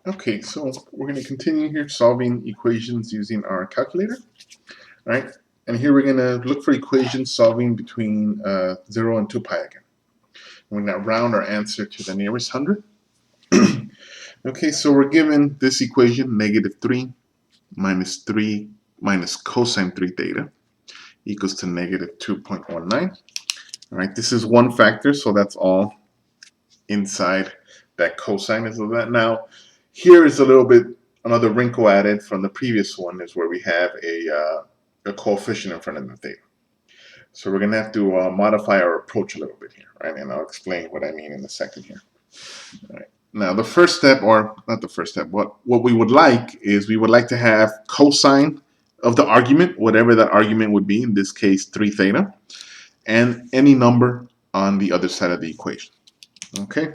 Okay, so we're going to continue here solving equations using our calculator. All right, and here we're going to look for equations solving between 0 and 2 pi again. We're going to round our answer to the nearest 100. Okay, so we're given this equation, negative 3 minus cosine 3 theta equals to negative 2.19. All right, this is one factor, so that's all inside that cosine is of that. Now, here is a little bit another wrinkle added from the previous one is where we have a coefficient in front of the theta. So we're going to have to modify our approach a little bit here, right? And I'll explain what I mean in a second here. All right. Now, the first step, or not the first step, what we would like is we would like to have cosine of the argument, whatever that argument would be, in this case 3 theta, and any number on the other side of the equation. Okay,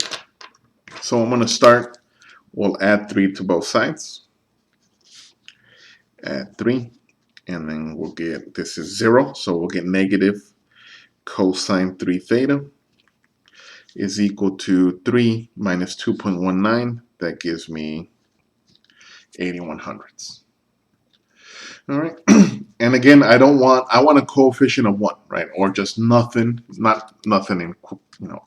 so I'm going to start. We'll add 3 to both sides. Add 3, and then we'll get, this is 0, so we'll get negative cosine 3 theta is equal to 3 minus 2.19. That gives me 81 hundredths. All right, and again, I want a coefficient of 1, right, or just nothing, not nothing in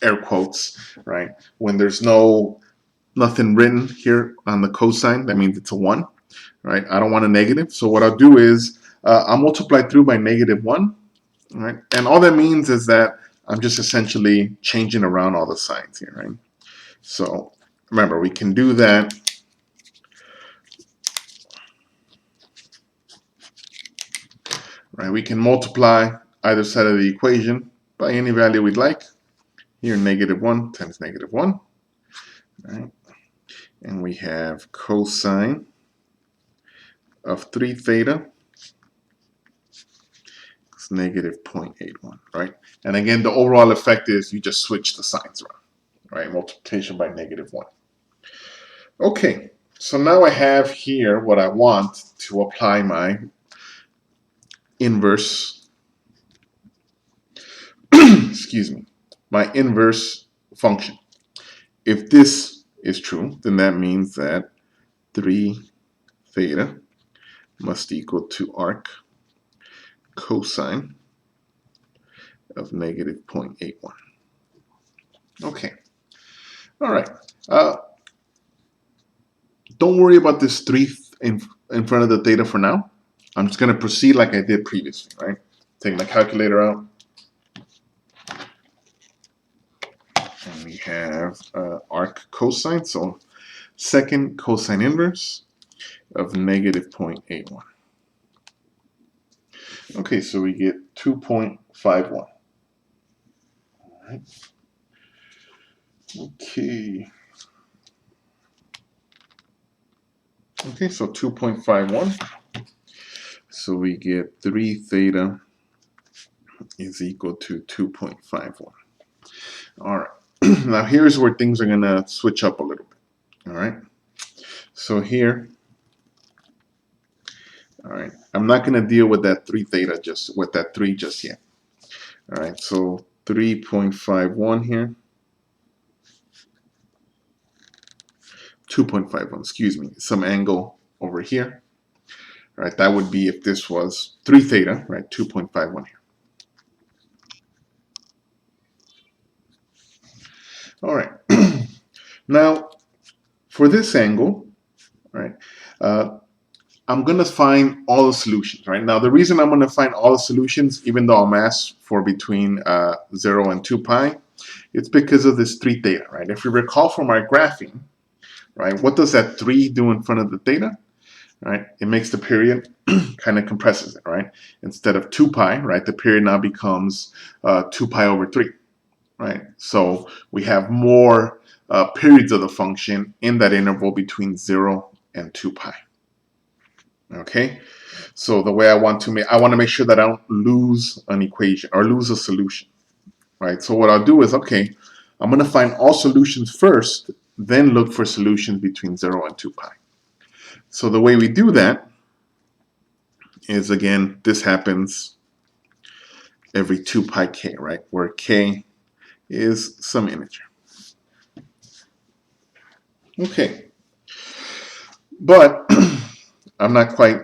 air quotes, right? When there's nothing written here on the cosine, that means it's a 1, right? I don't want a negative, so what I'll do is I'll multiply through by negative 1, right? And all that means is that I'm just essentially changing around all the signs here, right? So remember, we can do that. Right, we can multiply either side of the equation by any value we'd like. Here, negative 1 times negative 1. Right? And we have cosine of 3 theta is negative 0.81, right? And again, the overall effect is you just switch the signs around, right? Multiplication by negative 1. Okay, so now I have here what I want to apply my inverse, excuse me, my inverse function. If this is true, then that means that 3 theta must equal to arc cosine of negative 0.81. Okay. All right. Don't worry about this 3 in front of the theta for now. I'm just going to proceed like I did previously, right? Take my calculator out. And we have arc cosine, so second cosine inverse of negative 0.81. Okay, so we get 2.51. All right. Okay. Okay, so 2.51. So we get 3 theta is equal to 2.51. All right. Now here's where things are going to switch up a little bit. All right. So here, all right, I'm not going to deal with that 3 theta with that 3 just yet. All right, so 3.51 here. 2.51, excuse me, some angle over here. All right, that would be if this was 3 theta, right, 2.51 here. All right, now for this angle, right, I'm going to find all the solutions, right? Now, the reason I'm going to find all the solutions, even though I'm asked for between 0 and 2 pi, it's because of this 3 theta, right? If you recall from our graphing, right, what does that 3 do in front of the theta? Right, it makes the period kind of compresses it, right? Instead of 2 pi, right, the period now becomes 2 pi over 3, right? So we have more periods of the function in that interval between 0 and 2 pi. Okay, so the way I want to make sure that I don't lose an equation or lose a solution, right? So what I'll do is, okay, I'm going to find all solutions first, then look for solutions between 0 and 2 pi. So the way we do that is, again, this happens every 2 pi k, right? Where k is some integer. Okay. But I'm not quite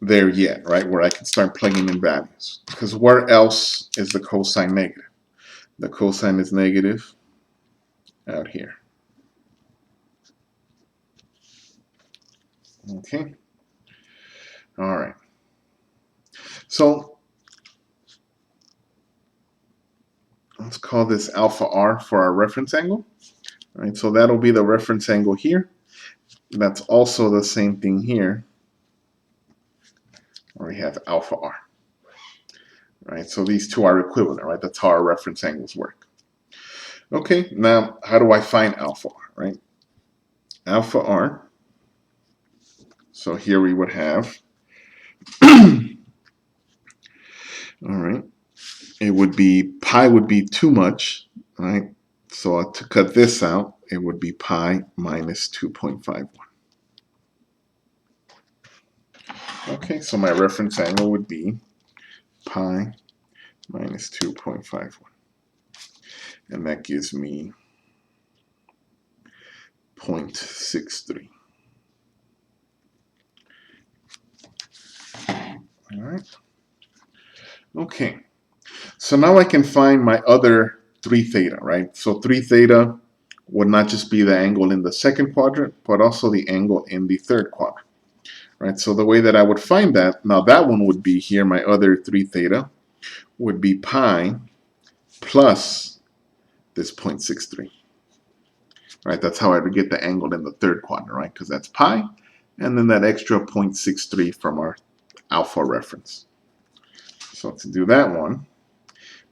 there yet, right, where I can start plugging in values. Because where else is the cosine negative? The cosine is negative out here. Okay. All right. So let's call this alpha r for our reference angle. All right. So that'll be the reference angle here. That's also the same thing here, where we have alpha r. Right. So these two are equivalent, right? That's how our reference angles work. Okay. Now, how do I find alpha r, right? Alpha r. So here we would have, all right, it would be, pi would be too much, right? So to cut this out, it would be pi minus 2.51. Okay, so my reference angle would be pi minus 2.51. And that gives me 0.63. All right. Okay. So now I can find my other 3 theta, right? So 3 theta would not just be the angle in the second quadrant, but also the angle in the third quadrant, right? So the way that I would find that, now that one would be here, my other 3 theta would be pi plus this 0.63, right? That's how I would get the angle in the third quadrant, right? Because that's pi, and then that extra 0.63 from our alpha reference. So to do that one,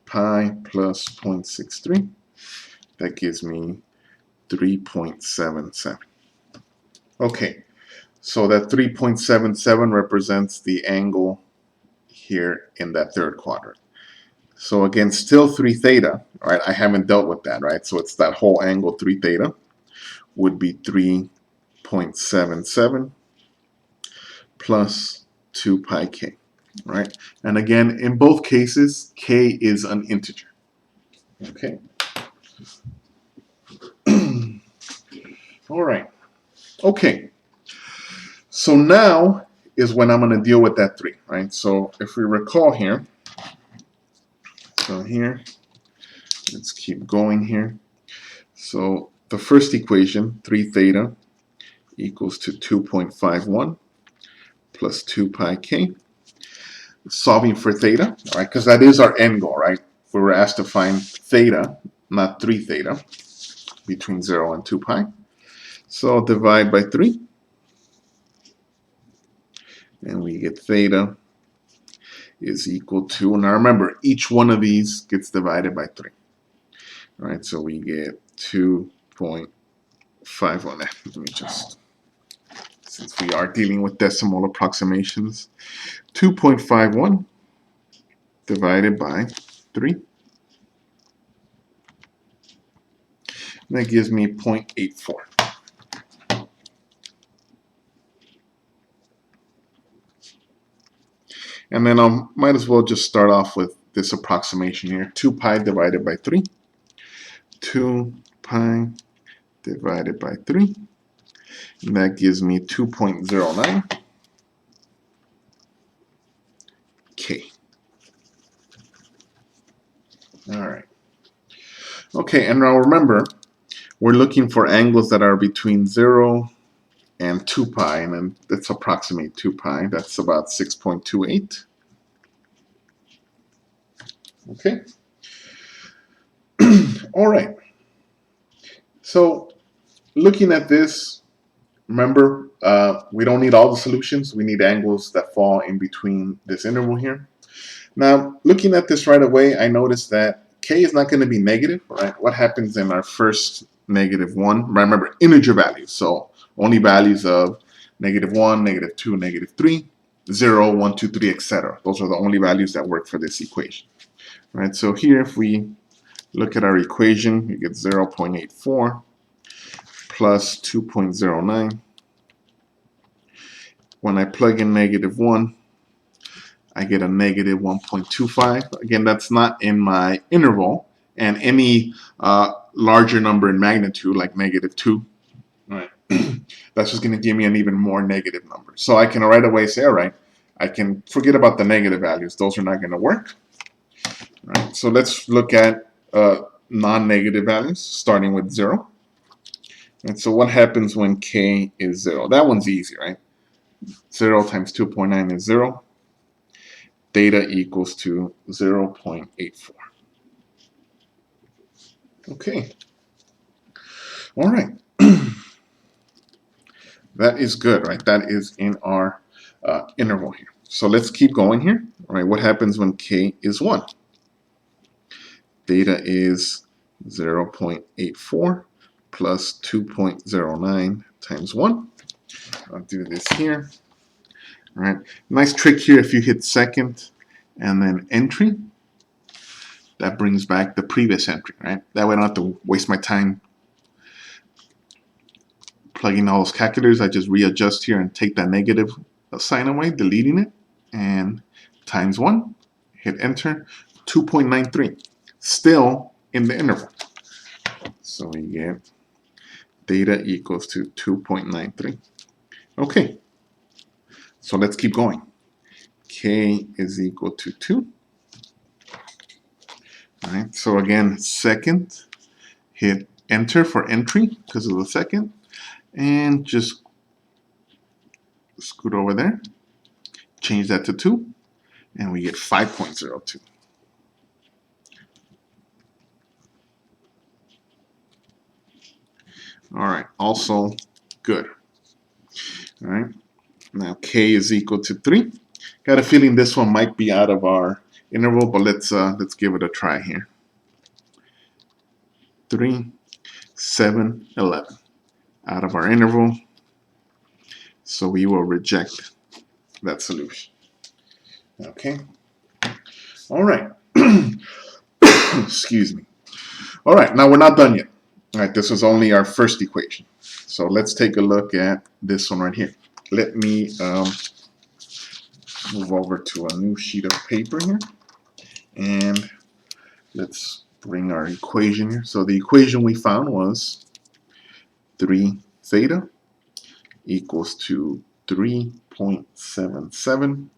pi plus 0.63, that gives me 3.77. Okay, so that 3.77 represents the angle here in that third quadrant. So again, still 3 theta, right? I haven't dealt with that, right? So it's that whole angle 3 theta would be 3.77 plus 2 pi k, right? And again, in both cases, k is an integer. Okay. All right. Okay. So now is when I'm going to deal with that 3, right? So if we recall here, so here, let's keep going here. So the first equation, 3 theta equals to 2.51 plus 2 pi k. Solving for theta, all right, because that is our end goal, right? We were asked to find theta, not 3 theta, between 0 and 2 pi. So I'll divide by 3. And we get theta is equal to, now remember, each one of these gets divided by 3. All right, so we get 2.51. Let me just, since we are dealing with decimal approximations, 2.51 divided by 3. That gives me 0.84. And then I might as well just start off with this approximation here. 2 pi divided by 3. 2 pi divided by 3. And that gives me 2.09 k. All right. Okay, and now remember, we're looking for angles that are between 0 and 2 pi, and then let's approximate 2 pi. That's about 6.28. Okay. All right. So looking at this, remember, we don't need all the solutions. We need angles that fall in between this interval here. Now, looking at this right away, I noticed that k is not going to be negative, right? What happens in our first -1? Remember, integer values. So only values of -1, -2, -3, 0, 1, 2, 3, etc. Those are the only values that work for this equation. Right? So here, if we look at our equation, you get 0.84 plus 2.09. When I plug in -1, I get a -1.25. Again, that's not in my interval, and any larger number in magnitude, like -2, right, that's just going to give me an even more negative number. So I can right away say, all right, I can forget about the negative values. Those are not going to work. Right? So let's look at non-negative values, starting with 0. And so what happens when k is 0? That one's easy, right? 0 times 2.9 is 0. Theta equals to 0.84. Okay. All right. That is good, right? That is in our interval here. So let's keep going here. All right, what happens when k is 1? Theta is 0.84 plus 2.09 times 1. I'll do this here. All right, nice trick here. If you hit second and then entry, that brings back the previous entry, right? That way I don't have to waste my time plugging all those calculators. I just readjust here and take that negative sign away, deleting it, and times 1, hit enter, 2.93, still in the interval. So we get theta equals to 2.93. Okay, so let's keep going. K is equal to 2. All right, so again, second, hit enter for entry because of the second, and just scoot over there, change that to 2, and we get 5.02. All right, also good. All right, now k is equal to 3. Got a feeling this one might be out of our interval, but let's give it a try here. 3, 7, 11, out of our interval. So we will reject that solution. Okay. All right. Excuse me. All right, now we're not done yet. All right, this was only our first equation. So let's take a look at this one right here. Let me move over to a new sheet of paper here. And let's bring our equation here. So the equation we found was 3 theta equals to 3.77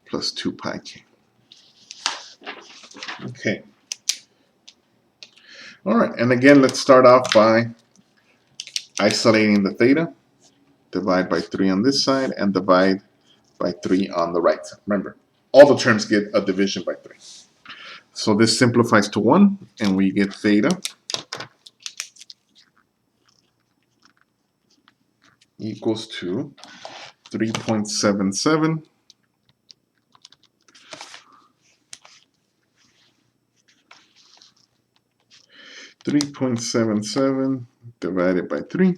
plus 2 pi k. Okay. All right, and again, let's start off by isolating the theta. Divide by 3 on this side and divide by 3 on the right side. Remember, all the terms get a division by 3. So this simplifies to 1, and we get theta equals to 3.77 3.77 divided by 3.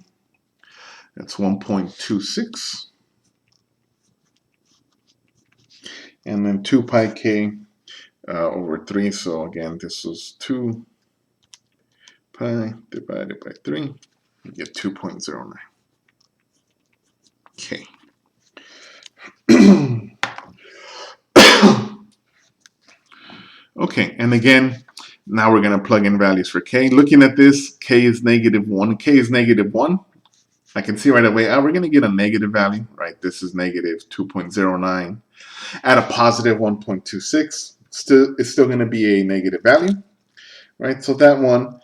That's 1.26. And then 2 pi k over 3. So again, this was 2 pi divided by 3. You get 2.09. Okay. Okay, and again, now we're going to plug in values for k. Looking at this, k is negative 1. K is negative 1. I can see right away, we're going to get a negative value, right? This is negative 2.09 at a positive 1.26. It's still going to be a negative value, right? So that one,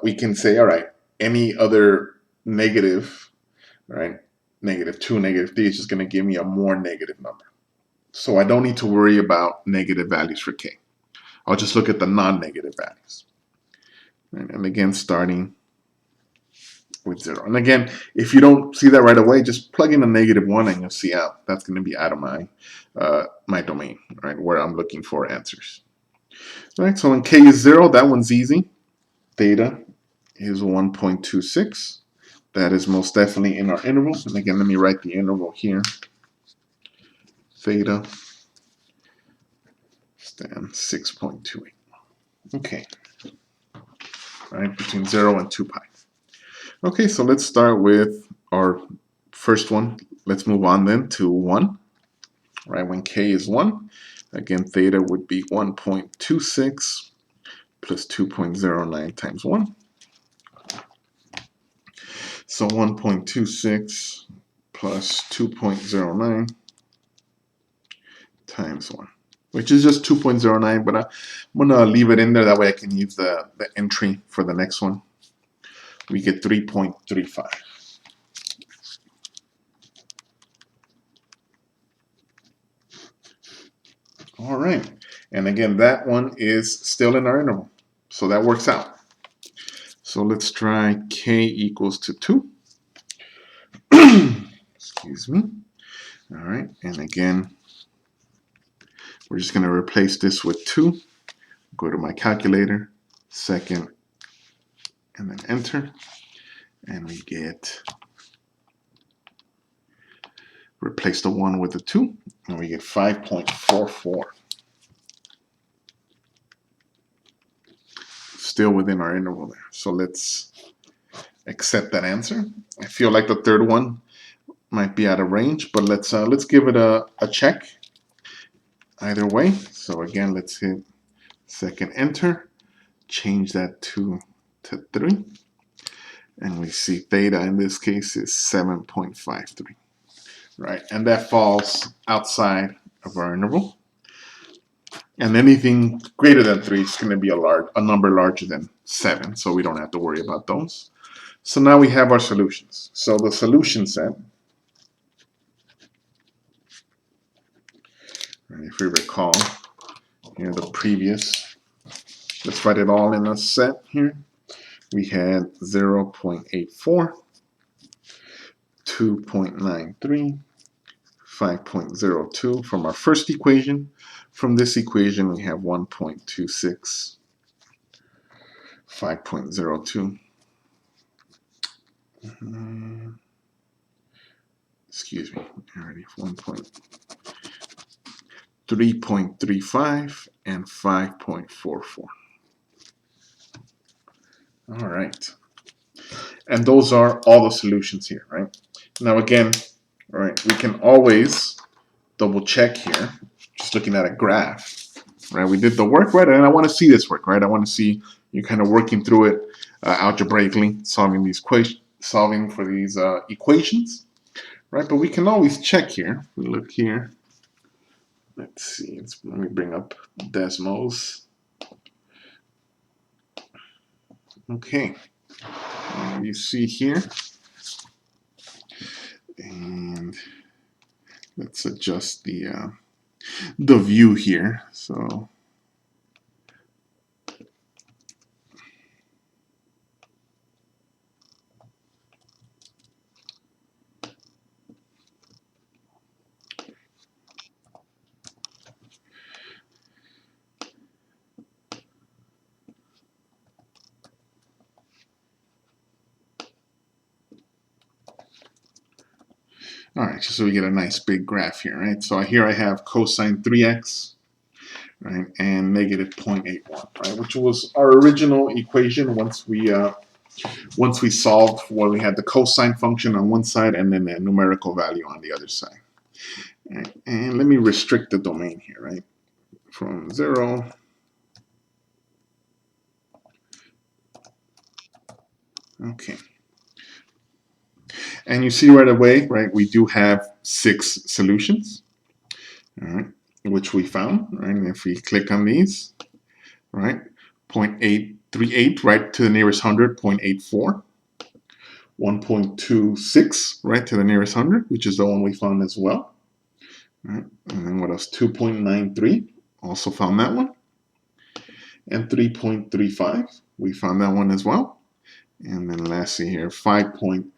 we can say, all right, any other negative, right? Negative 2, negative 3 is just going to give me a more negative number. So I don't need to worry about negative values for k. I'll just look at the non-negative values. Right? And again, starting with 0. And again, if you don't see that right away, just plug in a negative 1 and you'll see out. That's going to be out of my my domain, right, where I'm looking for answers. All right, so when k is 0, that one's easy. Theta is 1.26. That is most definitely in our interval. And again, let me write the interval here. Theta stands 6.28. Okay. All right, between 0 and 2 pi. Okay, so let's start with our first one. Let's move on then to 1. Right, when k is 1, again, theta would be 1.26 plus 2.09 times 1. So 1.26 plus 2.09 times 1, which is just 2.09, but I'm going to leave it in there. That way I can use the entry for the next one. We get 3.35. All right. And again, that one is still in our interval. So that works out. So let's try k equals to 2. Excuse me. All right. And again, we're just going to replace this with 2. Go to my calculator, second, and then enter. And we get, replace the 1 with the 2, and we get 5.44. Still within our interval there. So let's accept that answer. I feel like the third one might be out of range, but let's give it a check either way. So again, let's hit second enter, change that to 3, and we see theta in this case is 7.53, right? And that falls outside of our interval. And anything greater than 3 is going to be a number larger than 7, so we don't have to worry about those. So now we have our solutions. So the solution set, and if we recall, here the previous, let's write it all in a set here. We had 0.84, 2.93, 5.02 from our first equation. From this equation, we have 1.26, 5.02. Excuse me, already 3.35 and 5.44. All right. And those are all the solutions here, right? Now again, all right, we can always double check here, just looking at a graph, right? We did the work, right? And I want to see this work, right? I want to see you kind of working through it algebraically, solving for these equations, right? But we can always check here. We look here. Let's see. Let me bring up Desmos. Okay. You see here, and let's adjust the view here. So all right, so we get a nice big graph here, right? So here I have cosine 3x, right, and negative 0.81, right, which was our original equation once we solved where we had the cosine function on one side and then a numerical value on the other side. All right, and let me restrict the domain here, right, from 0. Okay. And you see right away, right, we do have 6 solutions, all right, which we found, right? And if we click on these, right, 0.838, right, to the nearest 100, 0.84, 1.26, right, to the nearest 100, which is the one we found as well, all right? And then what else? 2.93, also found that one, and 3.35, we found that one as well, and then lastly here, 5.02.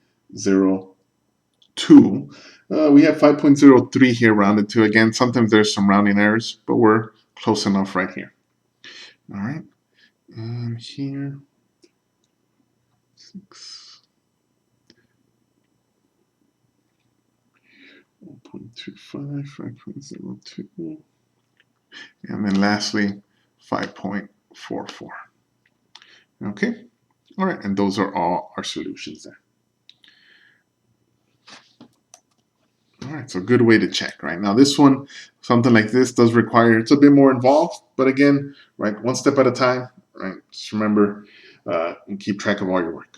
We have 5.03 here rounded to. Again, sometimes there's some rounding errors, but we're close enough right here. All right, and here, 6, 1.25, 5.02, and then lastly, 5.44. Okay, all right, and those are all our solutions there. All right, so good way to check, right? Now this one, something like this does require, it's a bit more involved, but again, right, one step at a time, right? Just remember and keep track of all your work.